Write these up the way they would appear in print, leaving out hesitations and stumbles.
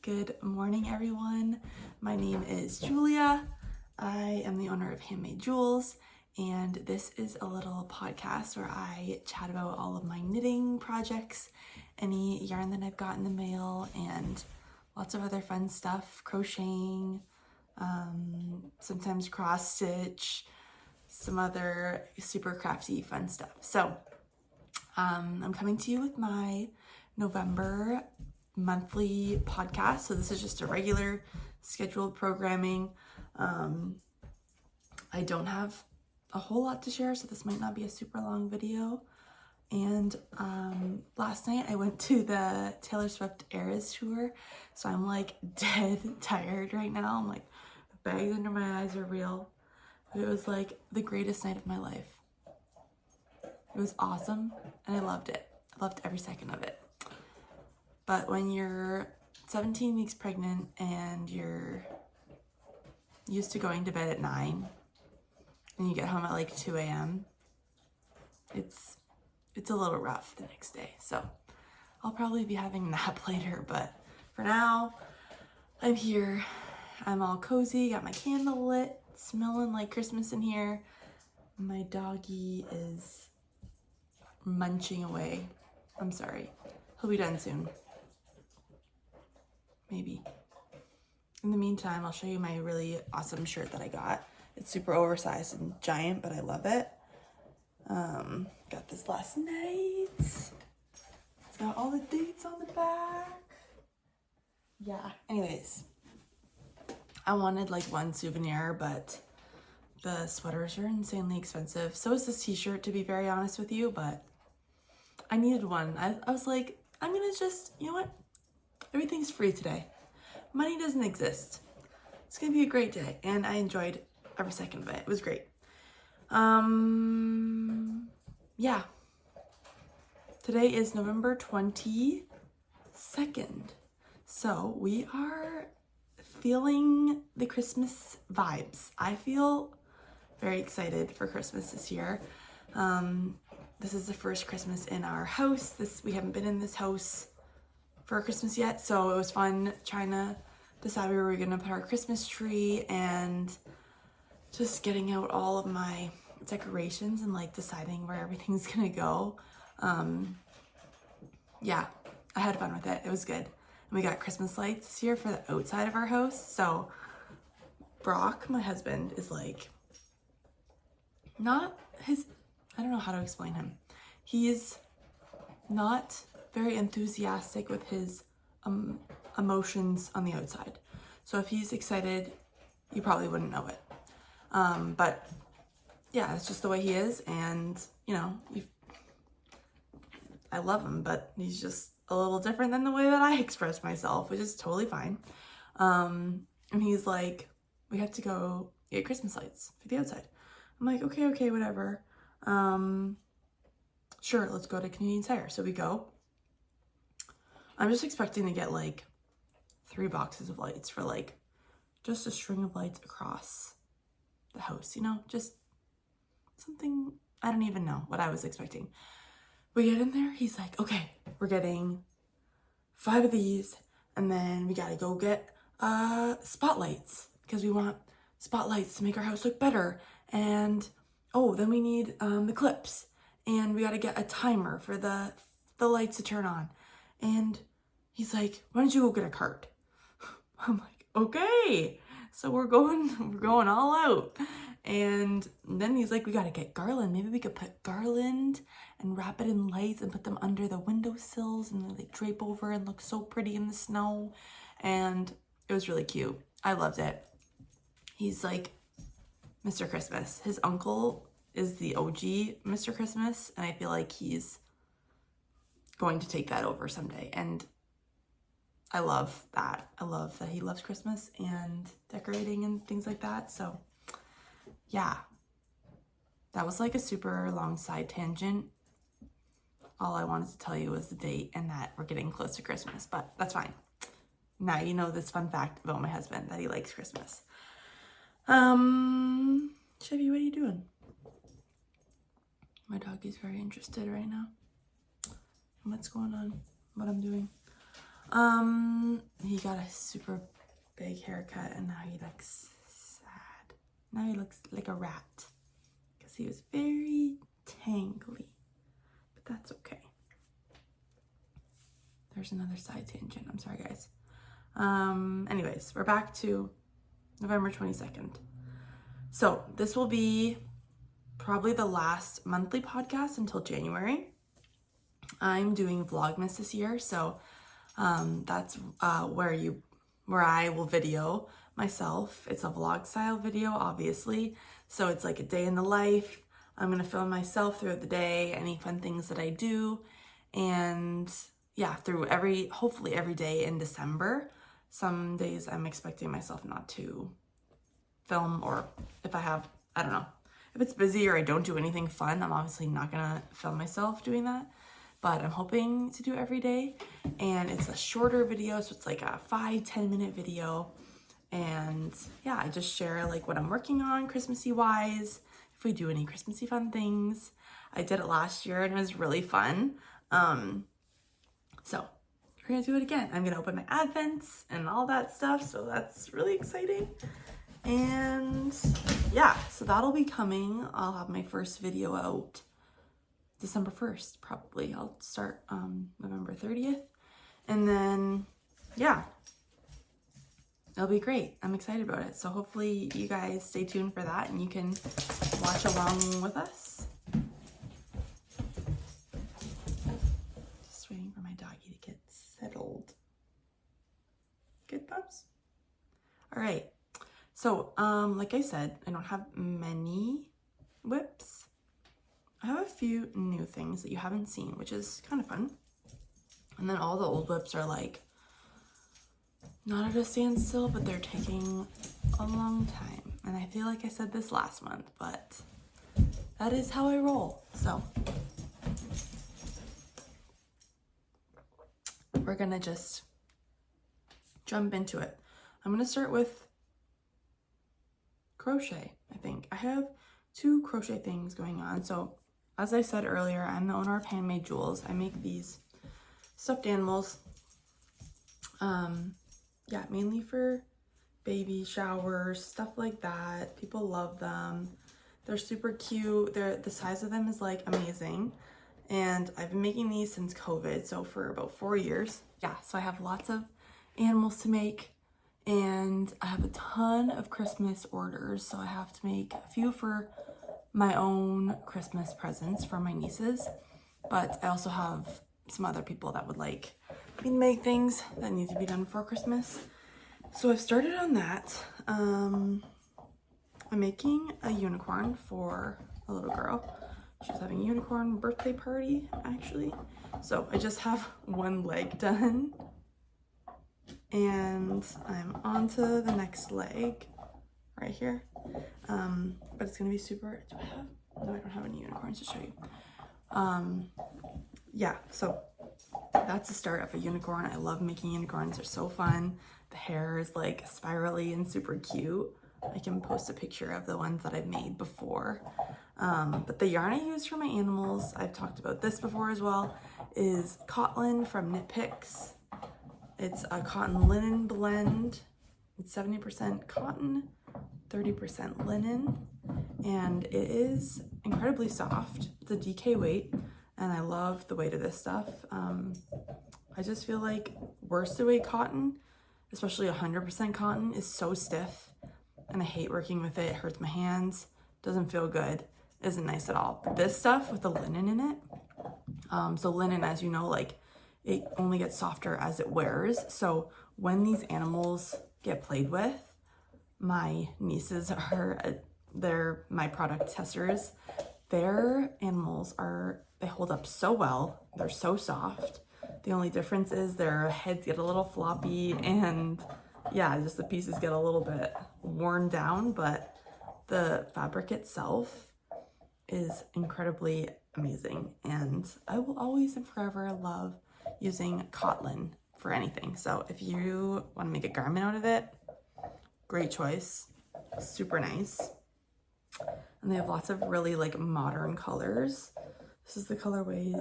Good morning, everyone. My name is Julia. I am the owner of Handmade Jules, and this is a little podcast where I chat about all of my knitting projects, any yarn that I've got in the mail, and lots of other fun stuff, crocheting, sometimes cross stitch, some other super crafty fun stuff. So I'm coming to you with my November monthly podcast. So this is just a regular scheduled programming. I don't have a whole lot to share, so this might not be a super long video. And last night I went to the Taylor Swift Eras tour, so I'm like dead tired right now. I'm like, the bags under my eyes are real. But it was like the greatest night of my life. It was awesome, and I loved it. I loved every second of it. But when you're 17 weeks pregnant and you're used to going to bed at 9 and you get home at like 2 a.m., it's a little rough the next day. So I'll probably be having a nap later, but for now, I'm here. I'm all cozy, got my candle lit, smelling like Christmas in here. My doggy is munching away. I'm sorry. He'll be done soon. Maybe. In the meantime, I'll show you my really awesome shirt that I got. It's super oversized and giant, but I love it. Got this last night. It's got all the dates on the back. Yeah, anyways. I wanted like one souvenir, but the sweaters are insanely expensive. So is this t-shirt, to be very honest with you, but I needed one. I was like, I'm gonna just, you know what? Everything's free today. Money doesn't exist. It's gonna be a great day, and I enjoyed every second of it. It was great. Yeah. Today is November 22nd. So we are feeling the Christmas vibes. I feel very excited for Christmas this year. This is the first Christmas in our house. We haven't been in this house for Christmas yet, so it was fun trying to decide where we were gonna put our Christmas tree and just getting out all of my decorations and like deciding where everything's gonna go. Yeah, I had fun with it. It was good. And we got Christmas lights this year for the outside of our house. So Brock, my husband, is like I don't know how to explain him. He's not very enthusiastic with his emotions on the outside. So if he's excited, you probably wouldn't know it. But yeah, it's just the way he is, and you know, I love him, but he's just a little different than the way that I express myself, which is totally fine. And he's like, we have to go get Christmas lights for the outside. I'm like, okay, whatever. Sure, let's go to Canadian Tire. So we go. I'm just expecting to get like 3 boxes of lights for like just a string of lights across the house, you know, just something. I don't even know what I was expecting. We get in there, he's like, okay, we're getting 5 of these, and then we gotta go get spotlights because we want spotlights to make our house look better. And oh, then we need the clips, and we gotta get a timer for the lights to turn on. And he's like, why don't you go get a cart? I'm like, okay. So we're going all out. And then he's like, we gotta get garland. Maybe we could put garland and wrap it in lights and put them under the windowsills and they drape over and look so pretty in the snow. And it was really cute. I loved it. He's like Mr. Christmas. His uncle is the OG Mr. Christmas, and I feel like he's going to take that over someday. And I love that. I love that he loves Christmas and decorating and things like that. So yeah, that was like a super long side tangent. All I wanted to tell you was the date and that we're getting close to Christmas, but that's fine. Now you know this fun fact about my husband, that he likes Christmas. Chevy, what are you doing? My dog is very interested right now in what's going on, what I'm doing. He got a super big haircut and now he looks sad. Now he looks like a rat because he was very tangly, but that's okay. There's another side tangent. I'm sorry, guys. Anyways, we're back to November 22nd. So this will be probably the last monthly podcast until January. I'm doing Vlogmas this year, so that's where I will video myself. It's a vlog style video, obviously. So it's like a day in the life. I'm gonna film myself throughout the day, any fun things that I do, and yeah, through hopefully every day in December. Some days I'm expecting myself not to film, or if I don't know, if it's busy or I don't do anything fun, I'm obviously not gonna film myself doing that. But I'm hoping to do every day, and it's a shorter video, so it's like a 5-10 minute video. And yeah, I just share like what I'm working on Christmassy wise, if we do any Christmassy fun things. I did it last year and it was really fun. So we're gonna do it again. I'm gonna open my advents and all that stuff, so that's really exciting. And yeah, so that'll be coming. I'll have my first video out December 1st, probably. I'll start November 30th. And then, yeah, it'll be great. I'm excited about it. So hopefully you guys stay tuned for that and you can watch along with us. Just waiting for my doggy to get settled. Good pups? All right. So, like I said, I don't have many whips. I have a few new things that you haven't seen, which is kind of fun. And then all the old whips are like not at a standstill, but they're taking a long time. And I feel like I said this last month, but that is how I roll. So we're gonna just jump into it. I'm gonna start with crochet, I think. I have 2 crochet things going on. So as I said earlier, I'm the owner of Handmade Jules. I make these stuffed animals, yeah, mainly for baby showers, stuff like that. People love them. They're super cute. The size of them is like amazing. And I've been making these since COVID, so for about 4 years. Yeah, so I have lots of animals to make, and I have a ton of Christmas orders, so I have to make a few for my own Christmas presents for my nieces, but I also have some other people that would like me to make things that need to be done for Christmas. So I've started on that. I'm making a unicorn for a little girl. She's having a unicorn birthday party, actually. So I just have one leg done, and I'm on to the next leg right here. But it's gonna be super. Do I have? No, I don't have any unicorns to show you. Yeah, so that's the start of a unicorn. I love making unicorns. They're so fun. The hair is like spirally and super cute. I can post a picture of the ones that I've made before. But the yarn I use for my animals, I've talked about this before as well, is Cotton from Knit Picks. It's a cotton linen blend. It's 70% cotton, 30% linen, and it is incredibly soft. It's a DK weight, and I love the weight of this stuff. I just feel like worsted weight cotton, especially 100% cotton, is so stiff, and I hate working with it. It hurts my hands, doesn't feel good, isn't nice at all. But this stuff with the linen in it, so linen, as you know, like it only gets softer as it wears. So when these animals get played with, my nieces they're my product testers. Their animals they hold up so well. They're so soft. The only difference is their heads get a little floppy, and yeah, just the pieces get a little bit worn down, but the fabric itself is incredibly amazing, and I will always and forever love using cotton for anything. So if you want to make a garment out of it, great choice. Super nice. And they have lots of really like modern colors. This is the colorway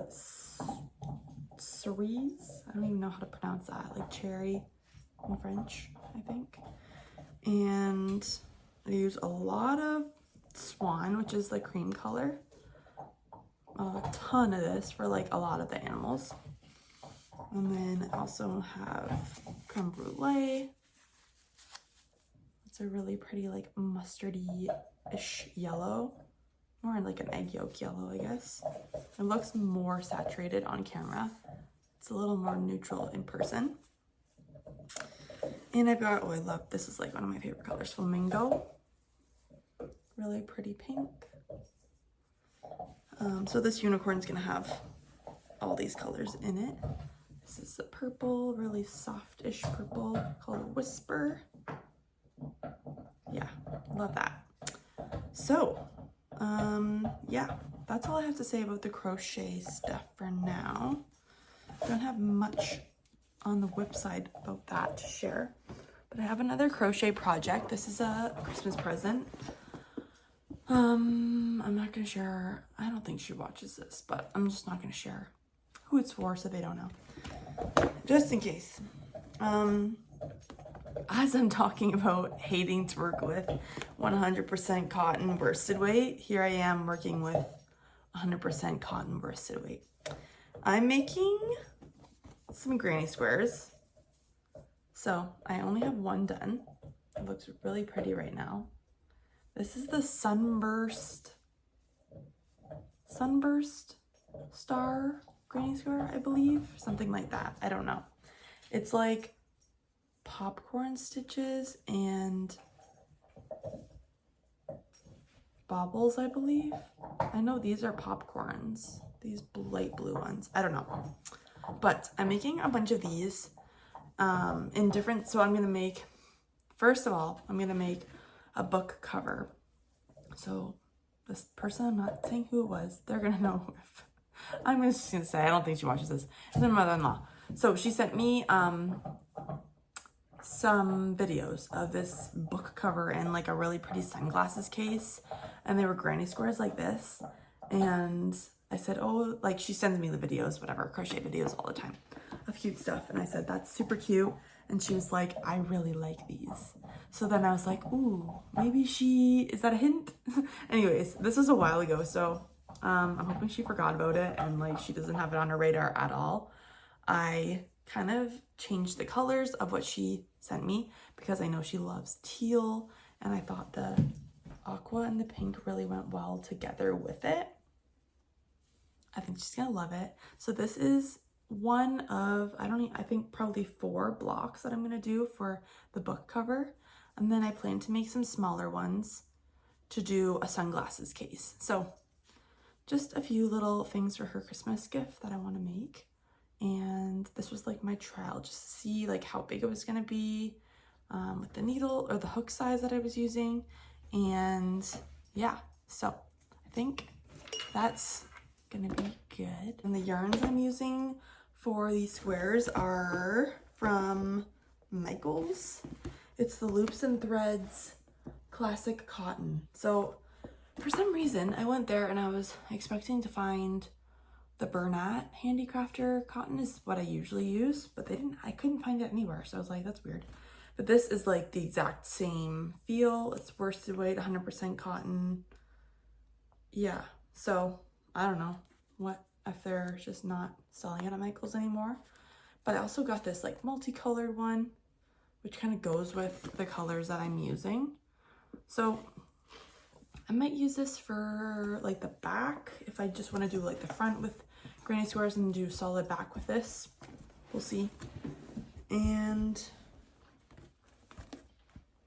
cerise. I don't even know how to pronounce that. Like cherry in French, I think. And I use a lot of swan, which is the cream color. A ton of this for like a lot of the animals. And then I also have creme brulee. It's a really pretty like mustardy-ish yellow. More like an egg yolk yellow, I guess. It looks more saturated on camera. It's a little more neutral in person. And I've got, oh, I love, this is like one of my favorite colors, flamingo. Really pretty pink. So this unicorn's gonna have all these colors in it. This is the purple, really soft-ish purple called Whisper. Yeah, love that. So, yeah, that's all I have to say about the crochet stuff for now. Don't have much on the whip side about that to share, but I have another crochet project. This is a Christmas present. I'm not gonna share, I don't think she watches this, but I'm just not gonna share who it's for so they don't know, just in case. As I'm talking about hating to work with 100% cotton worsted weight, here I am working with 100% cotton worsted weight. I'm making some granny squares. So I only have one done. It looks really pretty right now. This is the Sunburst star granny square, I believe. Something like that. I don't know. It's like popcorn stitches and baubles, I believe. I know these are popcorns. These light blue ones. I don't know. But I'm making a bunch of these in different, so I'm going to make, first of all, I'm going to make a book cover. So this person, I'm not saying who it was, they're going to know if, I'm just going to say, I don't think she watches this. It's my mother-in-law. So she sent me some videos of this book cover in like a really pretty sunglasses case, and they were granny squares like this. And I said, oh, like she sends me the videos, whatever, crochet videos all the time of cute stuff. And I said, that's super cute. And she was like, I really like these. So then I was like, ooh, maybe is that a hint? Anyways, this was a while ago. So I'm hoping she forgot about it and like she doesn't have it on her radar at all. I kind of changed the colors of what she sent me because I know she loves teal. And I thought the aqua and the pink really went well together with it. I think she's gonna love it. So this is one of, I think probably 4 blocks that I'm gonna do for the book cover. And then I plan to make some smaller ones to do a sunglasses case. So just a few little things for her Christmas gift that I wanna make. And this was like my trial, just to see like how big it was gonna be with the needle or the hook size that I was using. And yeah, so I think that's gonna be good. And the yarns I'm using for these squares are from Michaels. It's the Loops and Threads Classic Cotton. So for some reason I went there and I was expecting to find the Bernat Handicrafter cotton is what I usually use, but I couldn't find it anywhere. So I was like, that's weird. But this is like the exact same feel. It's worsted weight, 100% cotton. Yeah, so I don't know if they're just not selling it at Michael's anymore. But I also got this like multicolored one, which kind of goes with the colors that I'm using. So I might use this for like the back if I just want to do like the front with granny squares and do solid back with this. We'll see. And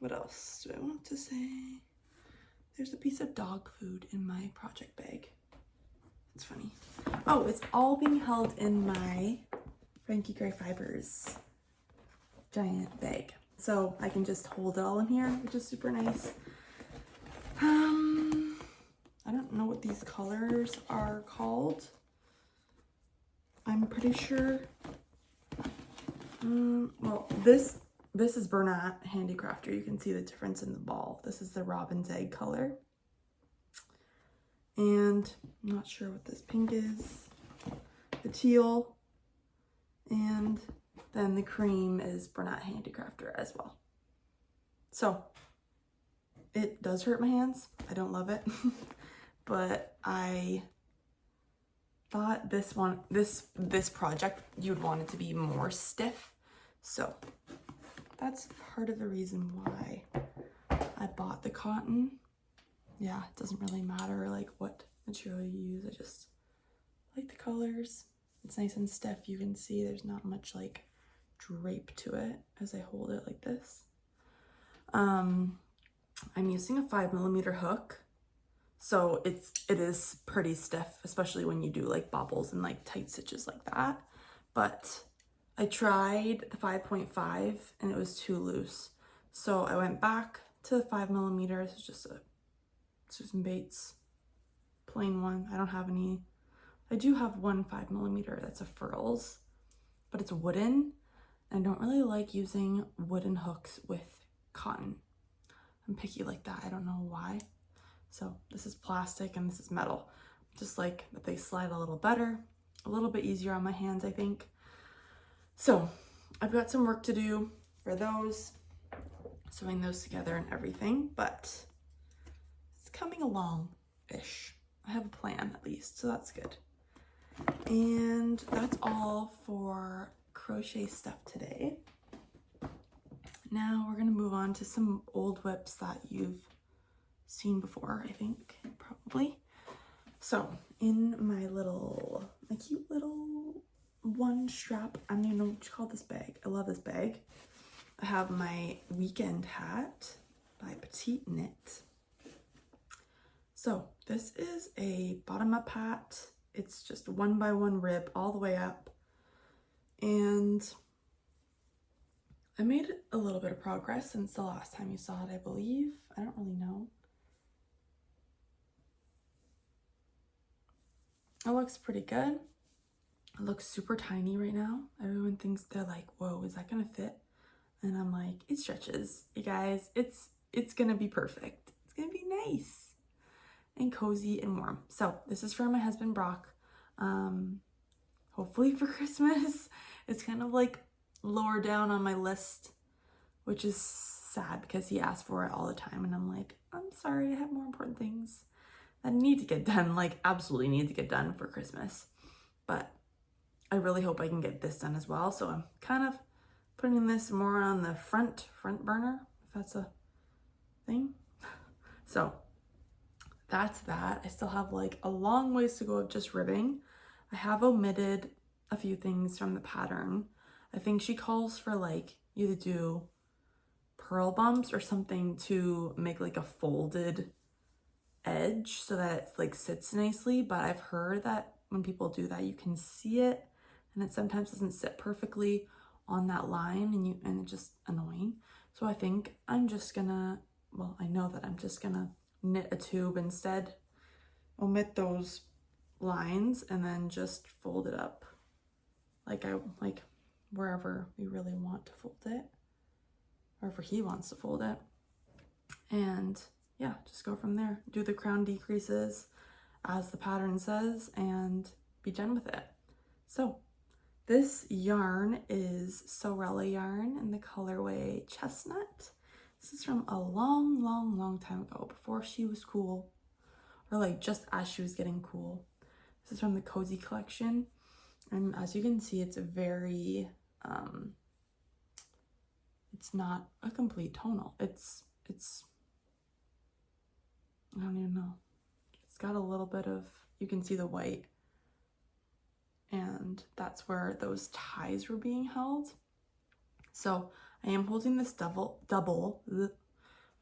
what else do I want to say? There's a piece of dog food in my project bag. It's funny. Oh, it's all being held in my Frankie Gray Fibers giant bag. So I can just hold it all in here, which is super nice. I don't know what these colors are called. I'm pretty sure. Well, this is Bernat Handicrafter. You can see the difference in the ball. This is the robin's egg color. And I'm not sure what this pink is. The teal. And then the cream is Bernat Handicrafter as well. So it does hurt my hands. I don't love it, but I thought this project, you'd want it to be more stiff. So that's part of the reason why I bought the cotton. Yeah, it doesn't really matter like what material you use. I just like the colors. It's nice and stiff. You can see there's not much like drape to it as I hold it like this. I'm using a 5mm hook, so it is pretty stiff, especially when you do like bobbles and like tight stitches like that. But I tried the 5.5 and it was too loose, so I went back to the 5mm. It's just a Susan Bates plain one. I don't have any. I do have one 5mm that's a furls, but it's wooden. I don't really like using wooden hooks with cotton. I'm picky like that. I don't know why. So this is plastic and this is metal. Just like that they slide a little better, a little bit easier on my hands, I think. So I've got some work to do for those, sewing those together and everything, but it's coming along-ish. I have a plan at least, so that's good. And that's all for crochet stuff today. Now we're gonna move on to some old whips that you've seen before, I think, probably. So in my cute little one strap, I don't even know what you call this bag. I love this bag. I have my weekend hat by PetiteKnit. So this is a bottom up hat. It's just 1x1 rib all the way up. And I made a little bit of progress since the last time you saw it, I believe. I don't really know. It looks pretty good. It looks super tiny right now. Everyone thinks they're like, whoa, is that gonna fit? And I'm like, it stretches. You guys, it's gonna be perfect. It's gonna be nice and cozy and warm. So this is for my husband, Brock. Hopefully for Christmas. It's kind of like lower down on my list, which is sad because he asks for it all the time. And I'm like, I'm sorry, I have more important things that need to get done, like absolutely need to get done for Christmas. But I really hope I can get this done as well. So I'm kind of putting this more on the front burner, if that's a thing. So that's that. I still have like a long ways to go of just ribbing. I have omitted a few things from the pattern. I think she calls for like you to do purl bumps or something to make like a folded edge so that it like sits nicely, but I've heard that when people do that you can see it and it sometimes doesn't sit perfectly on that line and it's just annoying. So I think I'm just gonna, well, I know that I'm just gonna knit a tube instead, omit those lines and then just fold it up like wherever we really want to fold it, wherever he wants to fold it, and yeah, just go from there. Do the crown decreases as the pattern says and be done with it. So this yarn is Sorella yarn in the colorway Chestnut. This is from a long time ago, before she was cool, or like just as she was getting cool. This is from the Cozy collection, and as you can see, it's a very it's not a complete tonal. It's I don't even know. It's got a little bit of, you can see the white, and that's where those ties were being held. So I am holding this double,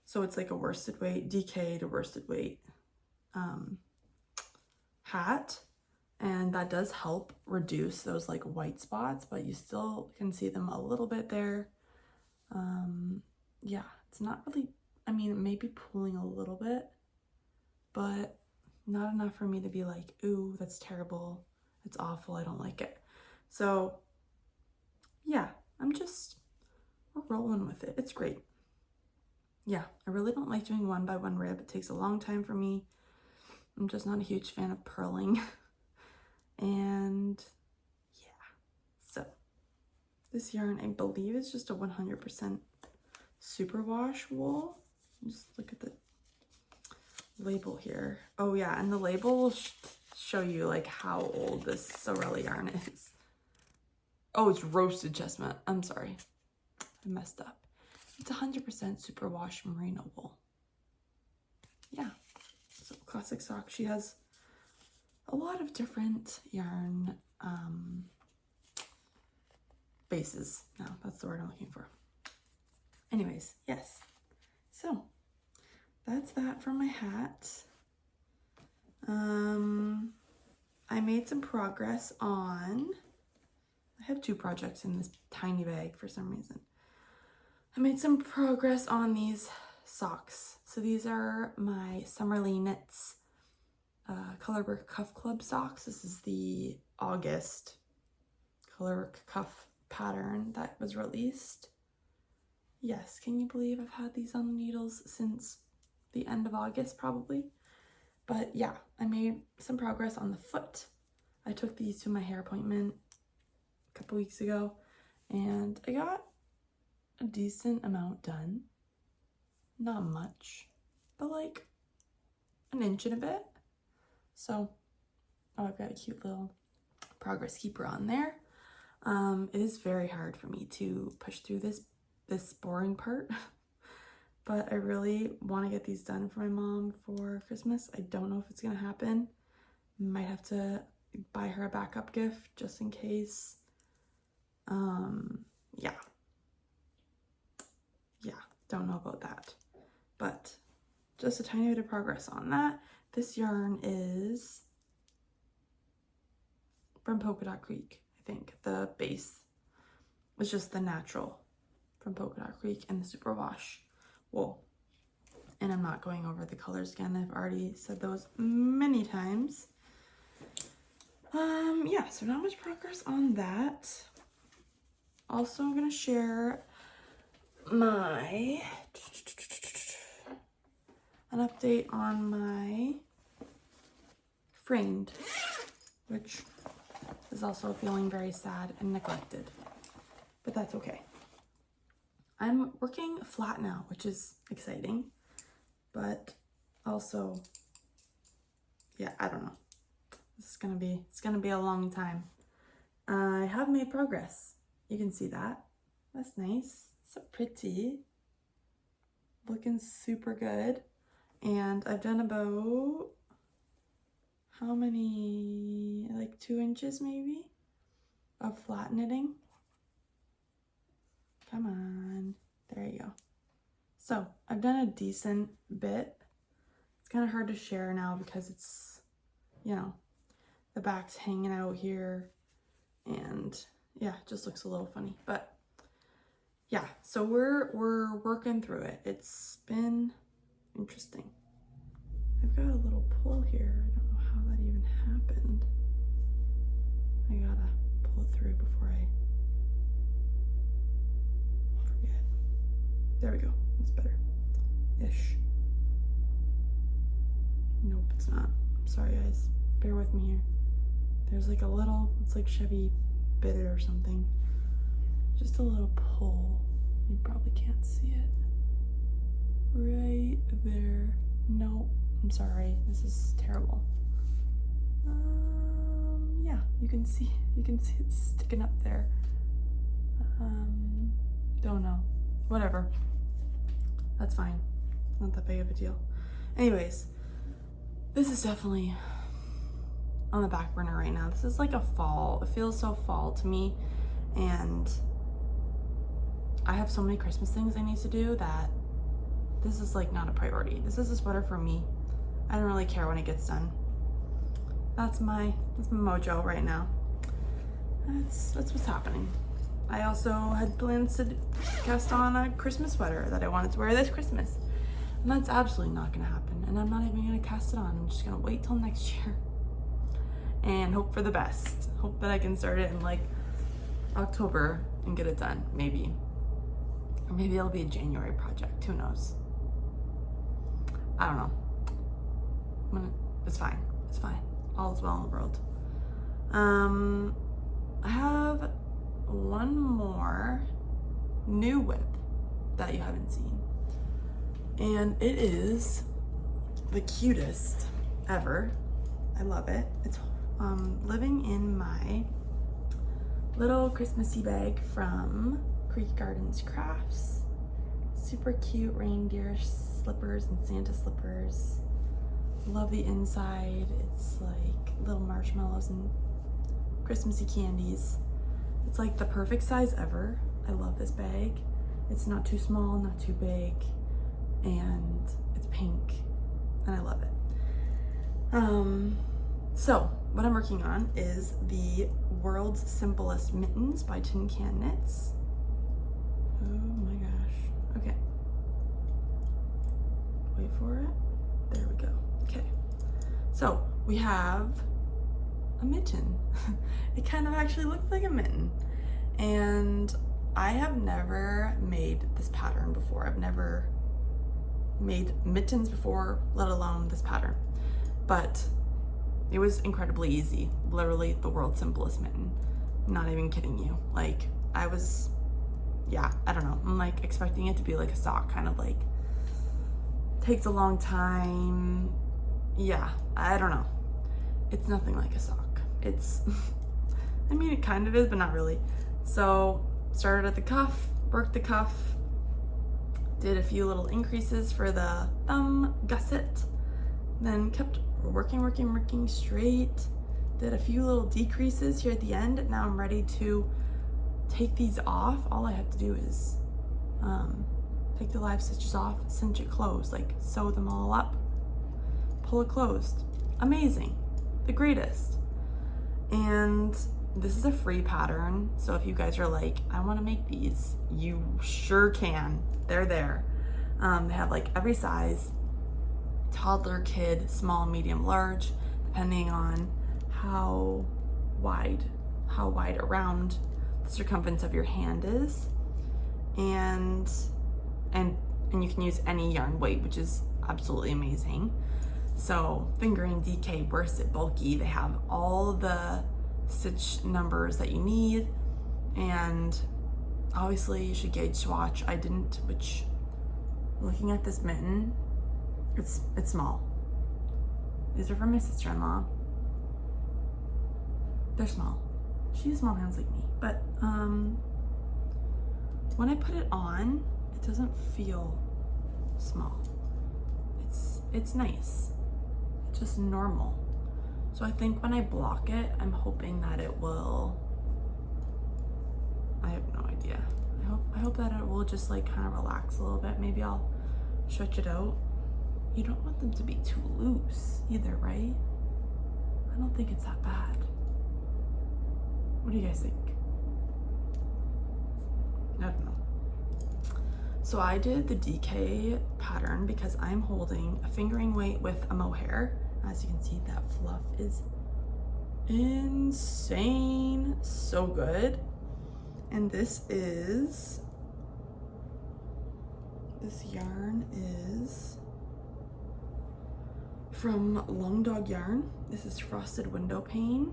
so it's like a worsted weight, DK to worsted weight hat, and that does help reduce those like white spots, but you still can see them a little bit there. Yeah, it's not really, I mean, it may be pulling a little bit, but not enough for me to be like, ooh, that's terrible, it's awful, I don't like it. So yeah, we're rolling with it. It's great. Yeah, I really don't like doing 1x1 rib. It takes a long time for me. I'm just not a huge fan of purling. And yeah, so This yarn, I believe, is just a 100% superwash wool. Just look at the label here. Oh yeah, and the label will show you like how old this Sorelli yarn is. Oh, it's roasted chestnut. I'm sorry, I messed up. It's 100% superwash merino wool. Yeah, so classic sock. She has a lot of different yarn bases. No, that's the word I'm looking for. Anyways, yes. So that's that for my hat. I made some progress on, I have 2 projects in this tiny bag for some reason. I made some progress on these socks. So these are my SummerLeeKnits Colorwork Cuff Club socks. This is the August Colorwork cuff pattern that was released. Yes, can you believe I've had these on the needles since the end of August probably? But yeah, I made some progress on the foot. I took these to my hair appointment a couple weeks ago and I got a decent amount done. Not much, but like an inch and a bit. So, oh, I've got a cute little progress keeper on there. It is very hard for me to push through this boring part, but I really want to get these done for my mom for Christmas. I don't know if it's gonna happen. Might have to buy her a backup gift just in case. Yeah, don't know about that, but just a tiny bit of progress on that. This yarn is from Polka Dot Creek, I think. The base was just the natural from Polka Dot Creek and the superwash wool. And I'm not going over the colors again. I've already said those many times. Yeah, so not much progress on that. Also, I'm gonna share an update on my framed, which is also feeling very sad and neglected, but that's okay. I'm working flat now, which is exciting, but also, yeah, I don't know. It's gonna be a long time. I have made progress. You can see that. That's nice. So pretty. Looking super good. And I've done about, how many, like 2 inches maybe of flat knitting. Come on. There you go. So I've done a decent bit. It's kind of hard to share now because it's, you know, the back's hanging out here and yeah, it just looks a little funny, but yeah, so we're working through it. It's been interesting. I've got a little pull here. I don't know how that even happened. I gotta pull it through before I forget. There we go. That's better. Ish. Nope, it's not. I'm sorry, guys. Bear with me here. There's like a little, it's like Chevy bit it or something. Just a little pull. You probably can't see it. Right there. No, I'm sorry. This is terrible. Yeah, you can see it's sticking up there. Don't know. Whatever. That's fine. Not that big of a deal. Anyways, this is definitely on the back burner right now. This is like a fall. It feels so fall to me, and I have so many Christmas things I need to do that this is like not a priority. This is a sweater for me. I don't really care when it gets done. That's my mojo right now. That's what's happening. I also had plans to cast on a Christmas sweater that I wanted to wear this Christmas, and that's absolutely not gonna happen. And I'm not even gonna cast it on. I'm just gonna wait till next year and hope for the best. Hope that I can start it in like October and get it done, maybe. Or maybe it'll be a January project, who knows? I don't know. It's fine, it's fine. All is well in the world. I have one more new whip that you haven't seen. And it is the cutest ever. I love it. It's living in my little Christmassy bag from Creek Gardens Crafts. Super cute reindeer slippers and Santa slippers. Love the inside. It's like little marshmallows and Christmassy candies. It's like the perfect size ever. I love this bag. It's not too small, not too big, and it's pink, and I love it. So what I'm working on is the World's Simplest Mittens by PetiteKnits. Oh my gosh. Okay. Wait for it. There we go. Okay. So we have a mitten. It kind of actually looks like a mitten. And I have never made this pattern before. I've never made mittens before, let alone this pattern. But it was incredibly easy. Literally the world's simplest mitten. Not even kidding you. Like, I was, yeah, I don't know. I'm like expecting it to be like a sock, kind of like takes a long time. Yeah, I don't know. It's nothing like a sock. It's, I mean, it kind of is, but not really. So started at the cuff, worked the cuff, did a few little increases for the thumb gusset, then kept working straight, did a few little decreases here at the end. Now I'm ready to take these off. All I have to do is take the live stitches off, cinch it closed, like sew them all up, pull it closed. Amazing, the greatest. And this is a free pattern, so if you guys are like, I want to make these, you sure can. They're there. They have like every size, toddler, kid, small, medium, large, depending on how wide around the circumference of your hand is. And you can use any yarn weight, which is absolutely amazing. So fingering, DK, worsted, bulky, they have all the stitch numbers that you need, and obviously you should gauge swatch. I didn't, which, looking at this mitten, it's small. These are from my sister-in-law. They're small. She has small hands like me, but when I put it on, it doesn't feel small. It's nice. It's just normal. So I think when I block it, I'm hoping that it will, I have no idea. I hope that it will just like kind of relax a little bit. Maybe I'll stretch it out. You don't want them to be too loose either, right? I don't think it's that bad. What do you guys think? I don't know. So I did the DK pattern because I'm holding a fingering weight with a mohair. As you can see, that fluff is insane, so good. And this yarn is from Long Dog Yarn. This is Frosted Window Pane.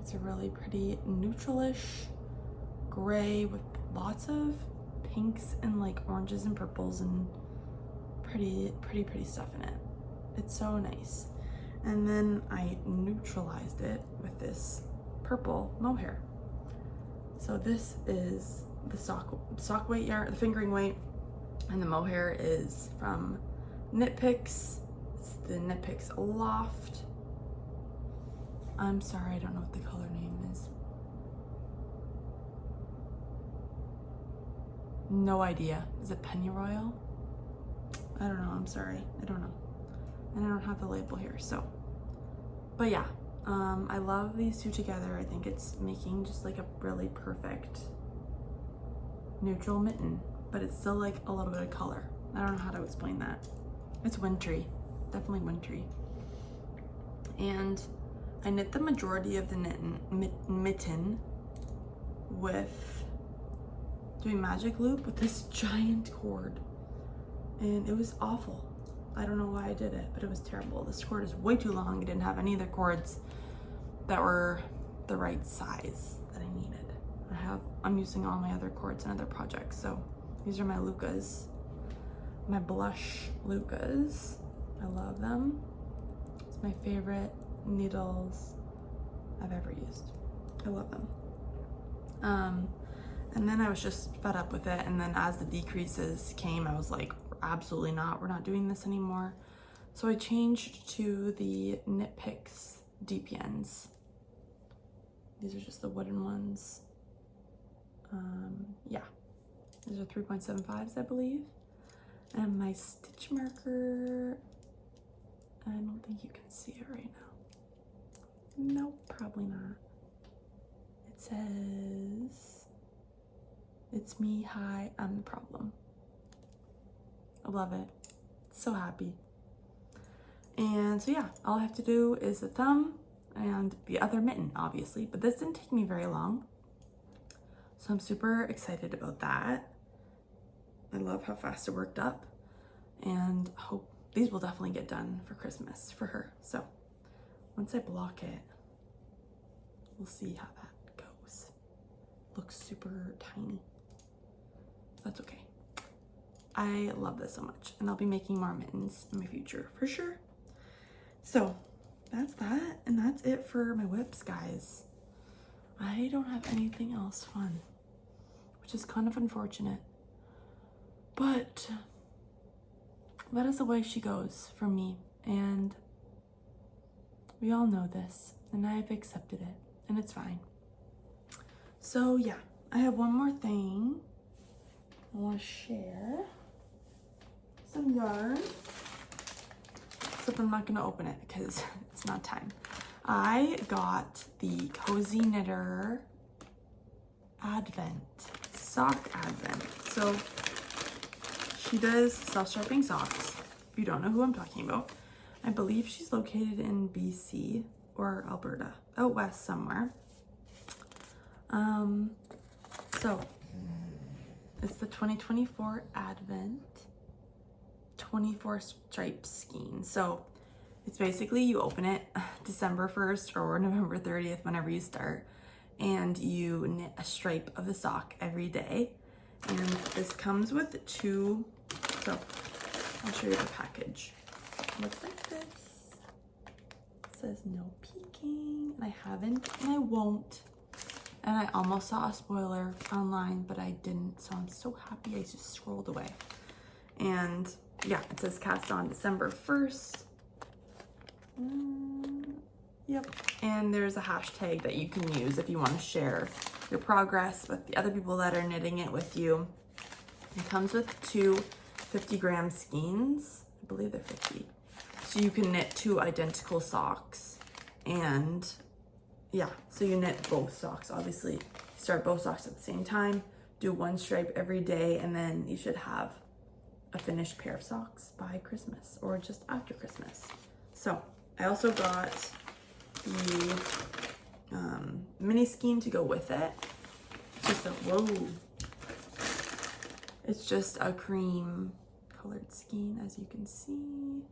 It's a really pretty neutralish gray with lots of pinks and like oranges and purples and pretty stuff in it. It's so nice. And then I neutralized it with this purple mohair. So this is the sock weight yarn, the fingering weight, and the mohair is from Knit Picks. It's the Knit Picks Loft. I'm sorry, I don't know what the color name is. No idea. Is it Pennyroyal? I don't know, I'm sorry. I don't know. And I don't have the label here, so. But yeah, I love these two together. I think it's making just like a really perfect neutral mitten, but it's still like a little bit of color. I don't know how to explain that. It's wintry, definitely wintry. And I knit the majority of the mitten with doing magic loop with this giant cord, and it was awful. I don't know why I did it, but it was terrible. This cord is way too long. I didn't have any of the cords that were the right size that I needed. I'm using all my other cords and other projects. So these are my Lukas, my blush Lukas. I love them. It's my favorite needles I've ever used. I love them. And then I was just fed up with it. And then as the decreases came, I was like, absolutely not. We're not doing this anymore. So I changed to the Knit Picks DPNs. These are just the wooden ones. Yeah, these are 3.75s, I believe. And my stitch marker, I don't think you can see it right now. Nope, probably not. It says, "It's me, hi, I'm the problem." I love it. So happy. And so yeah, all I have to do is the thumb and the other mitten, obviously, but this didn't take me very long. So I'm super excited about that. I love how fast it worked up, and hope these will definitely get done for Christmas for her. So once I block it, we'll see how that goes. Looks super tiny. That's okay. I love this so much, and I'll be making more mittens in my future for sure. So that's that, and that's it for my whips, guys. I don't have anything else fun, which is kind of unfortunate, but that is the way she goes for me, and we all know this, and I've accepted it, and it's fine. So yeah, I have one more thing I want to share. Some yarn, except I'm not going to open it because it's not time. I got the Cozy Knitter Advent, sock Advent. So she does self-striping socks. If you don't know who I'm talking about, I believe she's located in BC or Alberta, out west somewhere. So it's the 2024 Advent 24 stripe skein. So it's basically, you open it December 1st or November 30th, whenever you start, and you knit a stripe of the sock every day. And this comes with two, so I'll show you the package. It looks like this. It says no peeking, and I haven't, and I won't. And I almost saw a spoiler online, but I didn't, so I'm so happy I just scrolled away. And yeah, it says cast on December 1st. Yep. And there's a hashtag that you can use if you want to share your progress with the other people that are knitting it with you. It comes with two 50-gram skeins. I believe they're 50. So you can knit two identical socks. And yeah, so you knit both socks. Obviously, start both socks at the same time, do one stripe every day, and then you should have a finished pair of socks by Christmas or just after Christmas. So I also got the mini skein to go with it. It's just a cream colored skein, as you can see.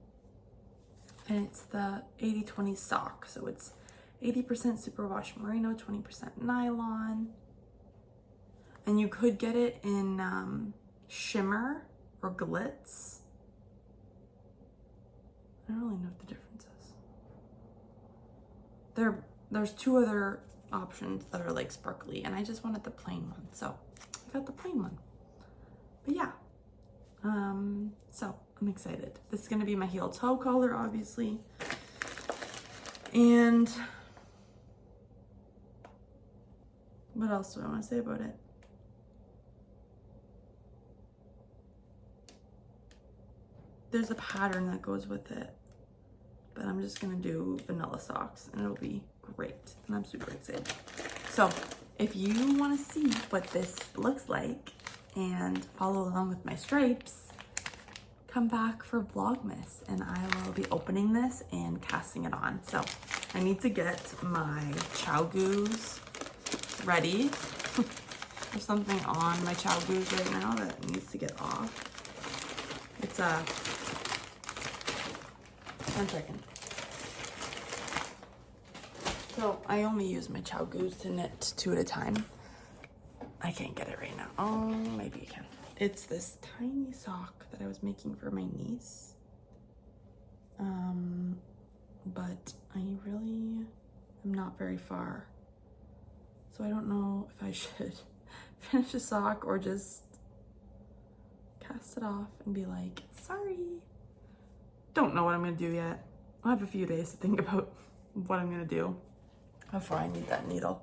And it's the 80-20 sock. So it's 80% superwash merino, 20% nylon. And you could get it in shimmer or glitz. I don't really know what the difference is. There's two other options that are like sparkly, and I just wanted the plain one, so I got the plain one. But yeah, so I'm excited. This is gonna be my heel toe collar, obviously. And what else do I want to say about it? There's a pattern that goes with it, but I'm just gonna do vanilla socks and it'll be great, and I'm super excited. So if you want to see what this looks like and follow along with my stripes, come back for Vlogmas and I will be opening this and casting it on. So I need to get my chow goose ready. There's something on my chow goose right now that needs to get off. It's a 1 second. So I only use my Chow Goose to knit 2 at a time. I can't get it right now. Oh, maybe I can. It's this tiny sock that I was making for my niece. But I really am not very far. So I don't know if I should finish a sock or just cast it off and be like, sorry. Don't know what I'm gonna do yet. I have a few days to think about what I'm gonna do before I need that needle.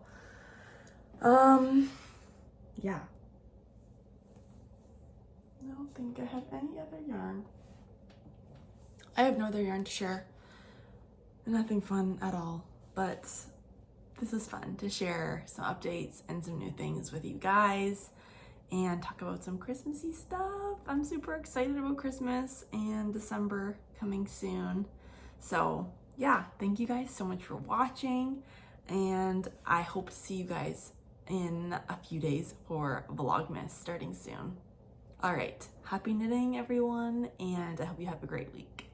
Yeah. I don't think I have any other yarn. I have no other yarn to share. Nothing fun at all, but this is fun to share some updates and some new things with you guys and talk about some Christmassy stuff. I'm super excited about Christmas and December coming soon. So yeah, thank you guys so much for watching, and I hope to see you guys in a few days for Vlogmas starting soon. All right, happy knitting everyone, and I hope you have a great week.